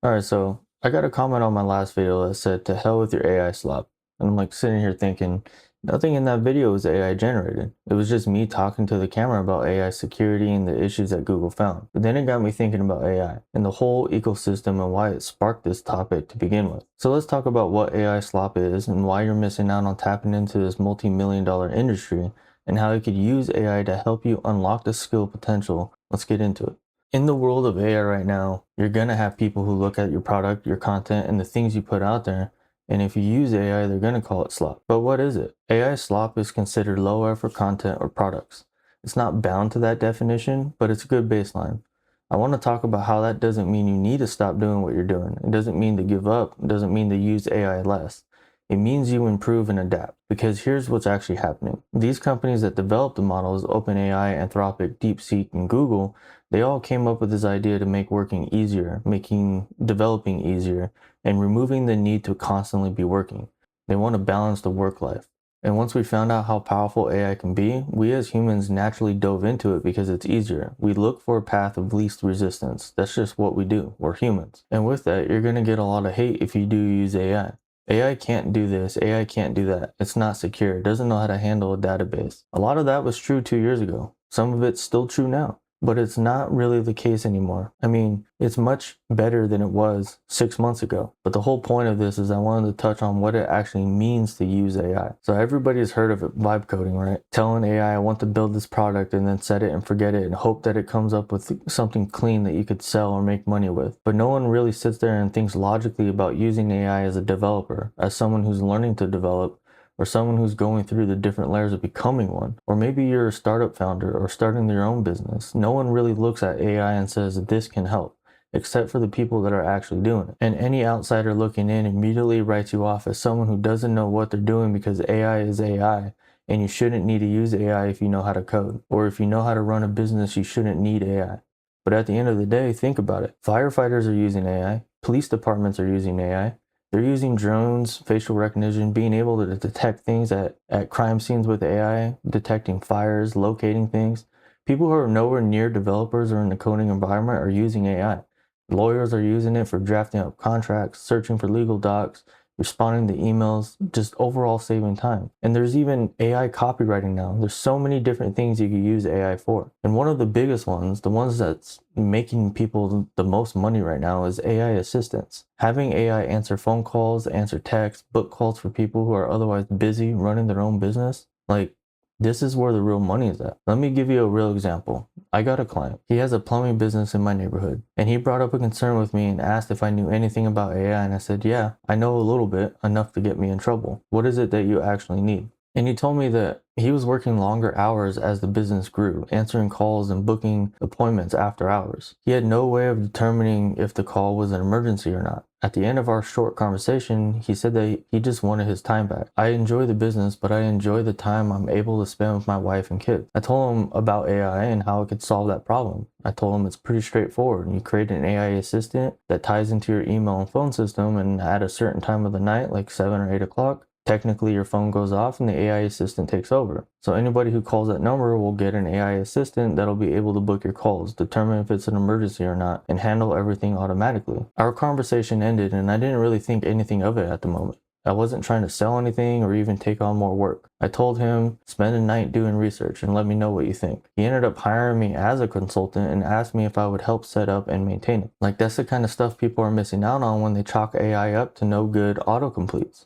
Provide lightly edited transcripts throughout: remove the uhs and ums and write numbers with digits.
Alright, so I got a comment on my last video that said, to hell with your AI slop. And I'm like sitting here thinking, nothing in that video was AI generated. It was just me talking to the camera about AI security and the issues that Google found. But then it got me thinking about AI and the whole ecosystem and why it sparked this topic to begin with. So let's talk about what AI slop is and why you're missing out on tapping into this multi-million-dollar industry and how you could use AI to help you unlock the skill potential. Let's get into it. In the world of AI right now, you're gonna have people who look at your product, your content, and the things you put out there, and if you use AI, they're gonna call it slop. But what is it? AI slop is considered low effort content or products. It's not bound to that definition, but it's a good baseline. I want to talk about how that doesn't mean you need to stop doing what you're doing. It doesn't mean to give up. It doesn't mean to use AI less. It means you improve and adapt, because here's what's actually happening. These companies that develop the models, OpenAI, Anthropic, DeepSeek, and Google, they all came up with this idea to make working easier, making developing easier, and removing the need to constantly be working. They want to balance the work life. And once we found out how powerful AI can be, we as humans naturally dove into it because it's easier. We look for a path of least resistance. That's just what we do. We're humans. And with that, you're going to get a lot of hate if you do use AI. AI can't do this, AI can't do that. It's not secure. It doesn't know how to handle a database. A lot of that was true 2 years ago. Some of it's still true now, but it's not really the case anymore. I mean, it's much better than it was 6 months ago. But the whole point of this is I wanted to touch on what it actually means to use AI. So everybody's heard of it, vibe coding, right? Telling AI, I want to build this product and then set it and forget it and hope that it comes up with something clean that you could sell or make money with. But no one really sits there and thinks logically about using AI as a developer, as someone who's learning to develop, or someone who's going through the different layers of becoming one. Or maybe you're a startup founder or starting your own business. No one really looks at AI and says this can help, except for the people that are actually doing it. And any outsider looking in immediately writes you off as someone who doesn't know what they're doing because AI is AI. And you shouldn't need to use AI if you know how to code. Or if you know how to run a business, you shouldn't need AI. But at the end of the day, think about it. Firefighters are using AI. Police departments are using AI. They're using drones, facial recognition, being able to detect things at crime scenes with AI, detecting fires, locating things. People who are nowhere near developers or in the coding environment are using AI. Lawyers are using it for drafting up contracts, searching for legal docs, responding to emails, just overall saving time. And there's even AI copywriting now. There's so many different things you could use AI for. And one of the biggest ones, the ones that's making people the most money right now, is AI assistants. Having AI answer phone calls, answer texts, book calls for people who are otherwise busy running their own business. Like, this is where the real money is at. Let me give you a real example. I got a client. He has a plumbing business in my neighborhood, and he brought up a concern with me and asked if I knew anything about AI, and I said, yeah, I know a little bit, enough to get me in trouble. What is it that you actually need? And he told me that he was working longer hours as the business grew, answering calls and booking appointments after hours. He had no way of determining if the call was an emergency or not. At the end of our short conversation, he said that he just wanted his time back. I enjoy the business, but I enjoy the time I'm able to spend with my wife and kids. I told him about AI and how it could solve that problem. I told him it's pretty straightforward. You create an AI assistant that ties into your email and phone system, and at a certain time of the night, like 7 or 8 o'clock, technically your phone goes off and the AI assistant takes over. So anybody who calls that number will get an AI assistant that'll be able to book your calls, determine if it's an emergency or not, and handle everything automatically. Our conversation ended and I didn't really think anything of it at the moment. I wasn't trying to sell anything or even take on more work. I told him, spend a night doing research and let me know what you think. He ended up hiring me as a consultant and asked me if I would help set up and maintain it. Like, that's the kind of stuff people are missing out on when they chalk AI up to no good autocompletes.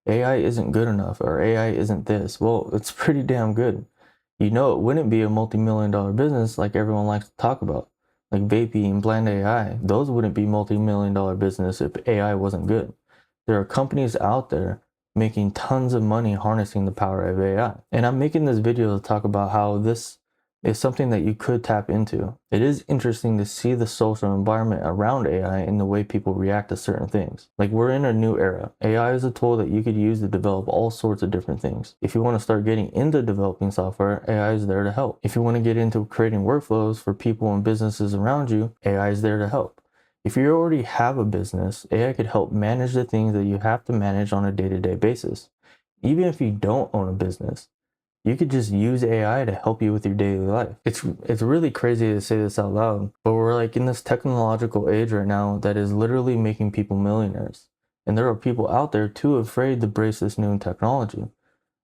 AI isn't good enough, or AI isn't this. Well, it's pretty damn good. You know, it wouldn't be a multi-million-dollar business like everyone likes to talk about. Like Vapi and Bland AI, those wouldn't be multi-million-dollar business if AI wasn't good. There are companies out there making tons of money harnessing the power of AI. And I'm making this video to talk about how this is something that you could tap into. It is interesting to see the social environment around AI and the way people react to certain things. Like, we're in a new era. AI is a tool that you could use to develop all sorts of different things. If you want to start getting into developing software, AI is there to help. If you want to get into creating workflows for people and businesses around you, AI is there to help. If you already have a business, AI could help manage the things that you have to manage on a day-to-day basis. Even if you don't own a business, You could just use AI to help you with your daily life. It's really crazy to say this out loud, but we're like in this technological age right now that is literally making people millionaires. And there are people out there too afraid to embrace this new technology.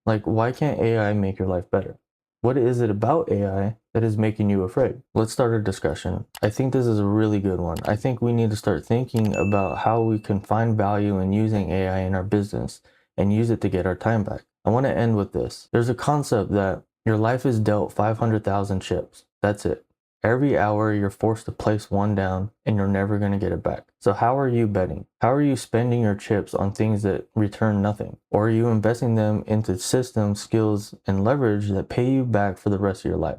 Like, why can't AI make your life better? What is it about AI that is making you afraid? Let's start a discussion. I think this is a really good one. I think we need to start thinking about how we can find value in using AI in our business and use it to get our time back. I want to end with this. There's a concept that your life is dealt 500,000 chips. That's it. Every hour you're forced to place one down and you're never going to get it back. So how are you betting? How are you spending your chips on things that return nothing? Or are you investing them into systems, skills, and leverage that pay you back for the rest of your life?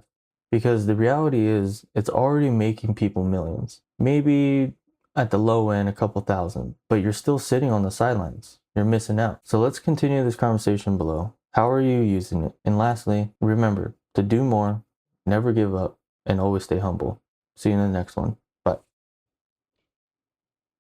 Because the reality is it's already making people millions. Maybe at the low end, a couple thousand, but you're still sitting on the sidelines. You're missing out. So let's continue this conversation below. How are you using it? And lastly, remember to do more, never give up, and always stay humble. See you in the next one.